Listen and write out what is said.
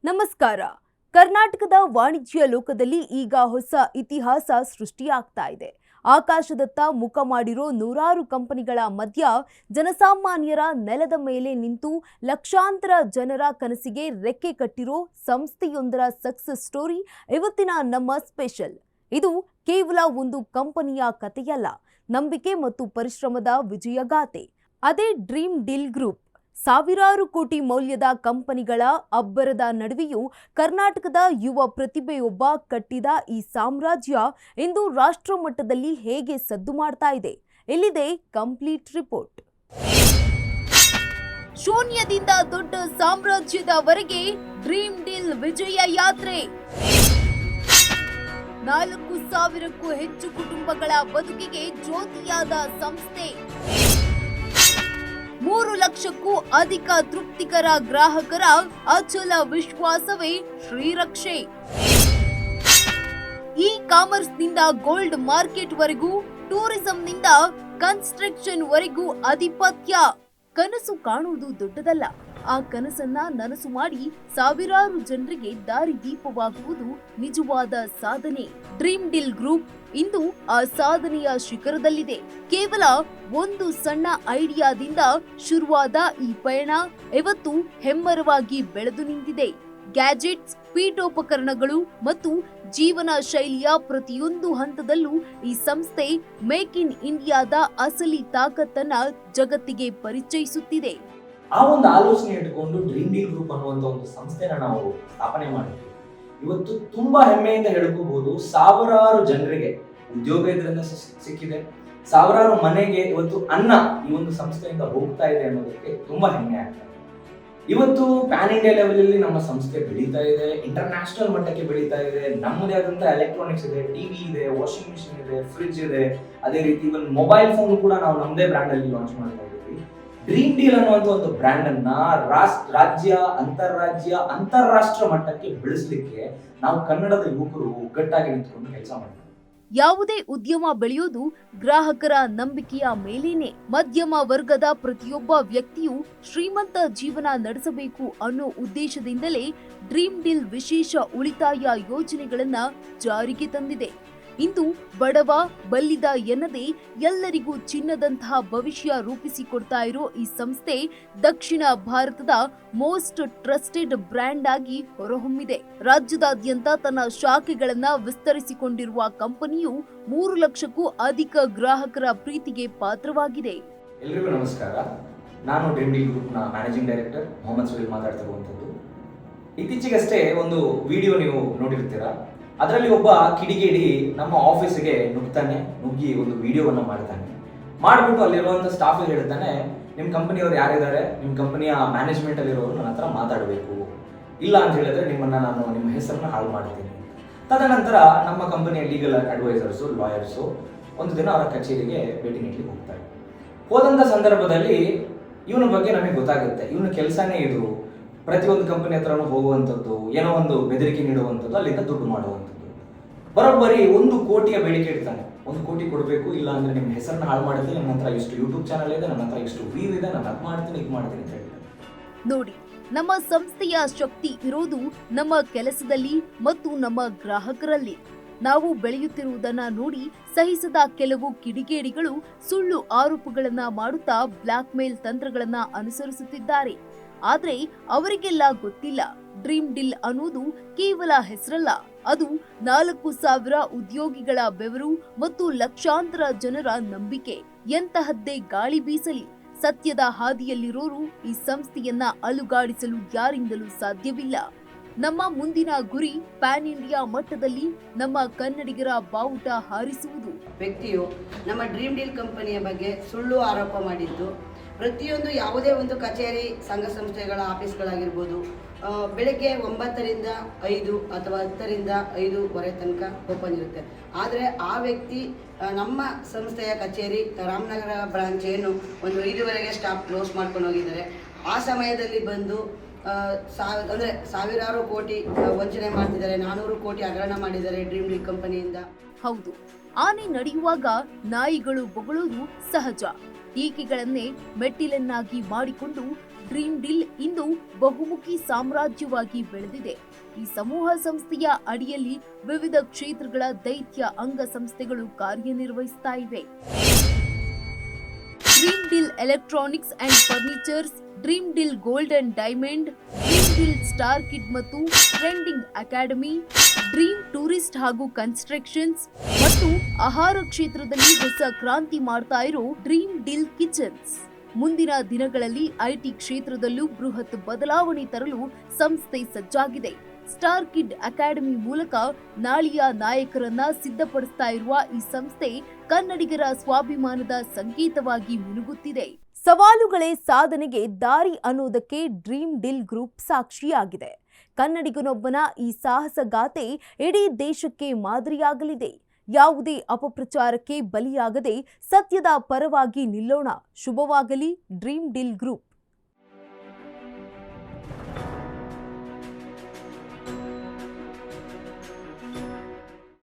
ನಮಸ್ಕಾರ. ಕರ್ನಾಟಕದ ವಾಣಿಜ್ಯ ಲೋಕದಲ್ಲಿ ಈಗ ಹೊಸ ಇತಿಹಾಸ ಸೃಷ್ಟಿಯಾಗ್ತಾ ಇದೆ. ಆಕಾಶದತ್ತ ಮುಖ ಮಾಡಿರೋ ನೂರಾರು ಕಂಪನಿಗಳ ಮಧ್ಯ ಜನಸಾಮಾನ್ಯರ ನೆಲದ ಮೇಲೆ ನಿಂತು ಲಕ್ಷಾಂತರ ಜನರ ಕನಸಿಗೆ ರೆಕ್ಕೆ ಕಟ್ಟಿರೋ ಸಂಸ್ಥೆಯೊಂದರ ಸಕ್ಸಸ್ ಸ್ಟೋರಿ ಇವತ್ತಿನ ನಮ್ಮ ಸ್ಪೆಷಲ್. ಇದು ಕೇವಲ ಒಂದು ಕಂಪನಿಯ ಕಥೆಯಲ್ಲ, ನಂಬಿಕೆ ಮತ್ತು ಪರಿಶ್ರಮದ ವಿಜಯಗಾಥೆ. ಅದೇ ಡ್ರೀಮ್ ಡೀಲ್ ಗ್ರೂಪ್. ಸಾವಿರಾರು ಕೋಟಿ ಮೌಲ್ಯದ ಕಂಪನಿಗಳ ಅಬ್ಬರದ ನಡುವೆಯೂ ಕರ್ನಾಟಕದ ಯುವ ಪ್ರತಿಭೆಯೊಬ್ಬ ಕಟ್ಟಿದ ಈ ಸಾಮ್ರಾಜ್ಯ ಇಂದು ರಾಷ್ಟ್ರ ಮಟ್ಟದಲ್ಲಿ ಹೇಗೆ ಸದ್ದು ಮಾಡ್ತಾ ಇದೆ? ಇಲ್ಲಿದೆ ಕಂಪ್ಲೀಟ್ ರಿಪೋರ್ಟ್. ಶೂನ್ಯದಿಂದ ದೊಡ್ಡ ಸಾಮ್ರಾಜ್ಯದವರೆಗೆ ಡ್ರೀಮ್ ಡೀಲ್ ವಿಜಯ ಯಾತ್ರೆ. 4,000ಕ್ಕೂ ಹೆಚ್ಚು ಕುಟುಂಬಗಳ ಬದುಕಿಗೆ ಜ್ಯೋತಿಯಾದ ಸಂಸ್ಥೆ. 3 ಲಕ್ಷಕ್ಕೂ ಅಧಿಕ ತೃಪ್ತಿಕರ ಗ್ರಾಹಕರ ಅಚಲ ವಿಶ್ವಾಸವೇ ಶ್ರೀರಕ್ಷೆ. ಇ ಕಾಮರ್ಸ್ನಿಂದ ಗೋಲ್ಡ್ ಮಾರ್ಕೆಟ್ ವರೆಗೂ, ಟೂರಿಸಂನಿಂದ ಕನ್ಸ್ಟ್ರಕ್ಷನ್ ವರೆಗೂ ಆಧಿಪತ್ಯ. ಕನಸು ಕಾಣುವುದು ದೊಡ್ಡದಲ್ಲ, ಆ ಕನಸನ್ನ ನನಸು ಮಾಡಿ ಸಾವಿರಾರು ಜನರಿಗೆ ದಾರಿದೀಪವಾಗುವುದು ನಿಜವಾದ ಸಾಧನೆ. ಡ್ರೀಮ್ ಡೀಲ್ ಗ್ರೂಪ್ ಇಂದು ಆ ಸಾಧನೆಯ ಶಿಖರದಲ್ಲಿದೆ. ಕೇವಲ ಒಂದು ಸಣ್ಣ ಐಡಿಯಾದಿಂದ ಶುರುವಾದ ಈ ಪಯಣ ಇವತ್ತು ಹೆಮ್ಮರವಾಗಿ ಬೆಳೆದು ನಿಂತಿದೆ. ಗ್ಯಾಜೆಟ್ಸ್, ಪೀಠೋಪಕರಣಗಳು ಮತ್ತು ಜೀವನ ಶೈಲಿಯ ಪ್ರತಿಯೊಂದು ಹಂತದಲ್ಲೂ ಈ ಸಂಸ್ಥೆ ಮೇಕ್ ಇನ್ ಇಂಡಿಯಾದ ಅಸಲಿ ತಾಕತ್ತನ್ನ ಜಗತ್ತಿಗೆ ಪರಿಚಯಿಸುತ್ತಿದೆ. ಆ ಒಂದು ಆಲೋಚನೆ ಇಟ್ಕೊಂಡು ಡ್ರೀಮ್ ಡೀಲ್ ಗ್ರೂಪ್ ಅನ್ನುವಂತ ಒಂದು ಸಂಸ್ಥೆನ ನಾವು ಸ್ಥಾಪನೆ ಮಾಡಿದ್ವಿ. ಇವತ್ತು ತುಂಬಾ ಹೆಮ್ಮೆಯಿಂದ ಹೇಳ್ಕೋಬಹುದು, ಸಾವಿರಾರು ಜನರಿಗೆ ಉದ್ಯೋಗ ಇದರಿಂದ ಸಿಕ್ಕಿದೆ, ಸಾವಿರಾರು ಮನೆಗೆ ಇವತ್ತು ಅನ್ನ ಈ ಒಂದು ಸಂಸ್ಥೆಯಿಂದ ಹೋಗ್ತಾ ಇದೆ ಅನ್ನೋದಕ್ಕೆ ತುಂಬಾ ಹೆಮ್ಮೆ ಆಗ್ತದೆ. ಇವತ್ತು ಪ್ಯಾನ್ ಇಂಡಿಯಾ ಲೆವೆಲ್ ಅಲ್ಲಿ ನಮ್ಮ ಸಂಸ್ಥೆ ಬೆಳೀತಾ ಇದೆ, ಇಂಟರ್ನ್ಯಾಷನಲ್ ಮಟ್ಟಕ್ಕೆ ಬೆಳೀತಾ ಇದೆ. ನಮ್ಮದೇ ಆದಂತ ಎಲೆಕ್ಟ್ರಾನಿಕ್ಸ್ ಇದೆ, ಟಿವಿ ಇದೆ, ವಾಷಿಂಗ್ ಮಿಷಿನ್ ಇದೆ, ಫ್ರಿಡ್ಜ್ ಇದೆ. ಅದೇ ರೀತಿ ಇವನ್ ಮೊಬೈಲ್ ಫೋನ್ ಕೂಡ ನಾವು ನಮ್ಮದೇ ಬ್ರ್ಯಾಂಡ್ ಅಲ್ಲಿ ಲಾಂಚ್ ಮಾಡ್ತಾ ಇದ್ದೀವಿ. ಡ್ರೀಮ್ ಡೀಲ್ ಅನ್ನುವಂತ ಒಂದು ಬ್ರ್ಯಾಂಡ್ ಅನ್ನ ರಾಜ್ಯ, ಅಂತಾರಾಷ್ಟ್ರ ಮಟ್ಟಕ್ಕೆ ಬೆಳೆಸಲಿಕ್ಕೆ ನಾವು ಕನ್ನಡದ ಯುವಕರು ಒಗ್ಗಟ್ಟಾಗಿ ನಿಂತ್ಕೊಂಡು ಕೆಲಸ ಮಾಡ್ತೀವಿ. ಯಾವುದೇ ಉದ್ಯಮ ಬೆಳೆಯೋದು ಗ್ರಾಹಕರ ನಂಬಿಕೆಯ ಮೇಲೇನೆ. ಮಧ್ಯಮ ವರ್ಗದ ಪ್ರತಿಯೊಬ್ಬ ವ್ಯಕ್ತಿಯು ಶ್ರೀಮಂತ ಜೀವನ ನಡೆಸಬೇಕು ಅನ್ನೋ ಉದ್ದೇಶದಿಂದಲೇ ಡ್ರೀಮ್ ಡೀಲ್ ವಿಶೇಷ ಉಳಿತಾಯ ಯೋಜನೆಗಳನ್ನ ಜಾರಿಗೆ ತಂದಿದೆ. ಇಂದು ಬಡವ ಬಲ್ಲಿದ ಎನ್ನದೆ ಎಲ್ಲರಿಗೂ ಚಿನ್ನದಂತಹ ಭವಿಷ್ಯ ರೂಪಿಸಿಕೊಡ್ತಾ ಇರೋ ಈ ಸಂಸ್ಥೆ ದಕ್ಷಿಣ ಭಾರತದ ಮೋಸ್ಟ್ ಟ್ರಸ್ಟೆಡ್ ಬ್ರ್ಯಾಂಡ್ ಆಗಿ ಹೊರಹೊಮ್ಮಿದೆ. ರಾಜ್ಯದಾದ್ಯಂತ ತನ್ನ ಶಾಖೆಗಳನ್ನ ವಿಸ್ತರಿಸಿಕೊಂಡಿರುವ ಕಂಪನಿಯು 3 ಲಕ್ಷಕ್ಕೂ ಅಧಿಕ ಗ್ರಾಹಕರ ಪ್ರೀತಿಗೆ ಪಾತ್ರವಾಗಿದೆ. ಎಲ್ಲರಿಗೂ ನಮಸ್ಕಾರ. ನಾನು ಡ್ರೀಮ್ ಡೀಲ್ ಗ್ರೂಪ್ ನ ಮ್ಯಾನೇಜಿಂಗ್ ಡೈರೆಕ್ಟರ್ ಮೊಹಮ್ಮದ್ ಸುಹೇಲ್ ಮಾತಾಡ್ತಿರುವಂತದ್ದು. ಇತ್ತೀಚೆಗಷ್ಟೇ ಒಂದು ವಿಡಿಯೋ ನೀವು ನೋಡಿರ್ತೀರಾ. ಅದರಲ್ಲಿ ಒಬ್ಬ ಕಿಡಿಗೇಡಿ ನಮ್ಮ ಆಫೀಸಿಗೆ ನುಗ್ಗಿ ಒಂದು ವಿಡಿಯೋವನ್ನ ಮಾಡಿಬಿಟ್ಟು ಅಲ್ಲಿರುವಂತ ಸ್ಟಾಫ್ ಹೇಳ್ತಾನೆ, ನಿಮ್ಮ ಕಂಪನಿಯವರು ಯಾರಿದ್ದಾರೆ, ನಿಮ್ಮ ಕಂಪನಿಯ ಮ್ಯಾನೇಜ್ಮೆಂಟ್ ಅಲ್ಲಿರೋರು ನನ್ನ ಹತ್ರ ಮಾತಾಡಬೇಕು, ಇಲ್ಲ ಅಂತ ಹೇಳಿದ್ರೆ ನಾನು ನಿಮ್ಮ ಹೆಸರನ್ನ ಹಾಳು ಮಾಡ್ತೀನಿ. ತದನಂತರ ನಮ್ಮ ಕಂಪನಿಯ ಲೀಗಲ್ ಅಡ್ವೈಸರ್ಸು, ಲಾಯರ್ಸು ಒಂದು ದಿನ ಅವರ ಕಚೇರಿಗೆ ಭೇಟಿ ನೀಡಲಿಕ್ಕೆ ಹೋಗ್ತಾರೆ. ಹೋದಂತ ಸಂದರ್ಭದಲ್ಲಿ ಇವನ ಬಗ್ಗೆ ನಮಗೆ ಗೊತ್ತಾಗುತ್ತೆ, ಇವನ ಕೆಲಸನೇ ಇದು ಪ್ರತಿಯೊಂದು ಕಂಪನಿ ಹತ್ರನೂ ಹೋಗುವಂಥದ್ದು, ಏನೋ ಒಂದು ಬೆದರಿಕೆ ನೀಡುವಂಥದ್ದು, ಅಲ್ಲಿಂದ ದುಡ್ಡು ಮಾಡುವಂಥದ್ದು. ಬರೋಬ್ಬರಿ 1 ಕೋಟಿಯ ಬೇಡಿಕೆ ಇಡ್ತಾನೆ. 1 ಕೋಟಿ ಕೊಡಬೇಕು, ಇಲ್ಲ ಅಂದ್ರೆ ನಿಮ್ಮ ಹೆಸರನ್ನ ಹಾಳು ಮಾಡ್ತೀನಿ, ನನ್ನ ಹತ್ರ ಇಷ್ಟು ಯೂಟ್ಯೂಬ್ ಚಾನಲ್ ಇದೆ, ನನ್ನ ಹತ್ರ ಇಷ್ಟು ವ್ಯೂ ಇದೆ, ನಾನು ಅದು ಮಾಡ್ತೀನಿ ಇದು ಮಾಡ್ತೀನಿ ಅಂತ ಹೇಳ್ತಾರೆ. ನೋಡಿ, ನಮ್ಮ ಸಂಸ್ಥೆಯ ಶಕ್ತಿ ಇರೋದು ನಮ್ಮ ಕೆಲಸದಲ್ಲಿ ಮತ್ತು ನಮ್ಮ ಗ್ರಾಹಕರಲ್ಲಿ. ನಾವು ಬೆಳೆಯುತ್ತಿರುವುದನ್ನ ನೋಡಿ ಸಹಿಸದ ಕೆಲವು ಕಿಡಿಗೇಡಿಗಳು ಸುಳ್ಳು ಆರೋಪಗಳನ್ನ ಮಾಡುತ್ತಾ ಬ್ಲಾಕ್ ಮೇಲ್ ತಂತ್ರಗಳನ್ನ ಅನುಸರಿಸುತ್ತಿದ್ದಾರೆ. ಆದ್ರೆ ಅವರಿಗೆಲ್ಲ ಗೊತ್ತಿಲ್ಲ, ಡ್ರೀಮ್ ಡೀಲ್ ಅನ್ನೋದು ಕೇವಲ ಹೆಸರಲ್ಲ, ಅದು 4,000 ಉದ್ಯೋಗಿಗಳ ಬೆವರು ಮತ್ತು ಲಕ್ಷಾಂತರ ಜನರ ನಂಬಿಕೆ. ಎಂತಹದ್ದೇ ಗಾಳಿ ಬೀಸಲಿ, ಸತ್ಯದ ಹಾದಿಯಲ್ಲಿರೋರು ಈ ಸಂಸ್ಥೆಯನ್ನ ಅಲುಗಾಡಿಸಲು ಯಾರಿಂದಲೂ ಸಾಧ್ಯವಿಲ್ಲ. ನಮ್ಮ ಮುಂದಿನ ಗುರಿ ಪ್ಯಾನ್ ಇಂಡಿಯಾ ಮಟ್ಟದಲ್ಲಿ ನಮ್ಮ ಕನ್ನಡಿಗರ ಬಾವುಟ ಹಾರಿಸುವುದು. ವ್ಯಕ್ತಿಯು ನಮ್ಮ ಡ್ರೀಮ್ ಡೀಲ್ ಕಂಪನಿಯ ಬಗ್ಗೆ ಸುಳ್ಳು ಆರೋಪ ಮಾಡಿದ್ದು, ಪ್ರತಿಯೊಂದು ಯಾವುದೇ ಒಂದು ಕಚೇರಿ, ಸಂಘ ಸಂಸ್ಥೆಗಳ ಆಫೀಸ್ಗಳಾಗಿರ್ಬೋದು, ಬೆಳಗ್ಗೆ 9ರಿಂದ 5 ಅಥವಾ 10ರಿಂದ 5:15 ತನಕ ಓಪನ್ ಇರುತ್ತೆ. ಆದರೆ ಆ ವ್ಯಕ್ತಿ ನಮ್ಮ ಸಂಸ್ಥೆಯ ಕಚೇರಿ ರಾಮನಗರ ಬ್ರಾಂಚ್ ಏನು ಒಂದು 5ವರೆಗೆ ಸ್ಟಾಫ್ ಕ್ಲೋಸ್ ಮಾಡ್ಕೊಂಡು ಹೋಗಿದ್ದಾರೆ. ಆ ಸಮಯದಲ್ಲಿ ಬಂದು ಸಾವಿರಾರು ಕೋಟಿ ವಂಚನೆ ಮಾಡ್ತಿದ್ದಾರೆ, 400 ಕೋಟಿ ಹಗರಣ ಮಾಡಿದ್ದಾರೆ ಡ್ರೀಮ್ ಡೀಲ್ ಕಂಪನಿಯಿಂದ. ಹೌದು, ಆನೆ ನಡೆಯುವಾಗ ನಾಯಿಗಳು ಬೊಗಳೋದು ಸಹಜ. ಟೀಕೆಗಳನ್ನೇ ಮೆಟ್ಟಿಲನ್ನಾಗಿ ಮಾಡಿಕೊಂಡು ಡ್ರೀಮ್ ಡೀಲ್ ಇಂದು ಬಹುಮುಖಿ ಸಾಮ್ರಾಜ್ಯವಾಗಿ ಬೆಳೆದಿದೆ. ಈ ಸಮೂಹ ಸಂಸ್ಥೆಯ ಅಡಿಯಲ್ಲಿ ವಿವಿಧ ಕ್ಷೇತ್ರಗಳ ದೈತ್ಯ ಅಂಗಸಂಸ್ಥೆಗಳು ಕಾರ್ಯನಿರ್ವಹಿಸ್ತಾ ಇವೆ. Dream deal electronics and furnitures, dream deal gold and diamond, dream deal star kid ಮತ್ತು ಟ್ರೆಂಡಿಂಗ್ ಅಕಾಡೆಮಿ, ಡ್ರೀಮ್ ಟೂರಿಸ್ಟ್ ಹಾಗೂ ಕನ್ಸ್ಟ್ರಕ್ಷನ್ಸ್ ಮತ್ತು ಆಹಾರ ಕ್ಷೇತ್ರದಲ್ಲಿ ಹೊಸ ಕ್ರಾಂತಿ ಮಾಡ್ತಾ ಇರೋ ಡ್ರೀಮ್ ಡೀಲ್ ಕಿಚನ್ಸ್. ಮುಂದಿನ ದಿನಗಳಲ್ಲಿ ಐಟಿ ಕ್ಷೇತ್ರದಲ್ಲೂ ಬೃಹತ್ ಬದಲಾವಣೆ ತರಲು ಸಂಸ್ಥೆ ಸಜ್ಜಾಗಿದೆ. ಸ್ಟಾರ್ ಕಿಡ್ ಅಕಾಡೆಮಿ ಮೂಲಕ ನಾಳೆಯ ನಾಯಕರನ್ನ ಸಿದ್ಧಪಡಿಸ್ತಾ ಇರುವ ಈ ಸಂಸ್ಥೆ ಕನ್ನಡಿಗರ ಸ್ವಾಭಿಮಾನದ ಸಂಕೇತವಾಗಿ ಮಿನುಗುತ್ತಿದೆ. ಸವಾಲುಗಳೇ ಸಾಧನೆಗೆ ದಾರಿ ಅನ್ನೋದಕ್ಕೆ ಡ್ರೀಮ್ ಡೀಲ್ ಗ್ರೂಪ್ ಸಾಕ್ಷಿಯಾಗಿದೆ. ಕನ್ನಡಿಗನೊಬ್ಬನ ಈ ಸಾಹಸಗಾಥೆ ಇಡೀ ದೇಶಕ್ಕೆ ಮಾದರಿಯಾಗಲಿದೆ. ಯಾವುದೇ ಅಪಪ್ರಚಾರಕ್ಕೆ ಬಲಿಯಾಗದೆ ಸತ್ಯದ ಪರವಾಗಿ ನಿಲ್ಲೋಣ. ಶುಭವಾಗಲಿ ಡ್ರೀಮ್ ಡೀಲ್ ಗ್ರೂಪ್.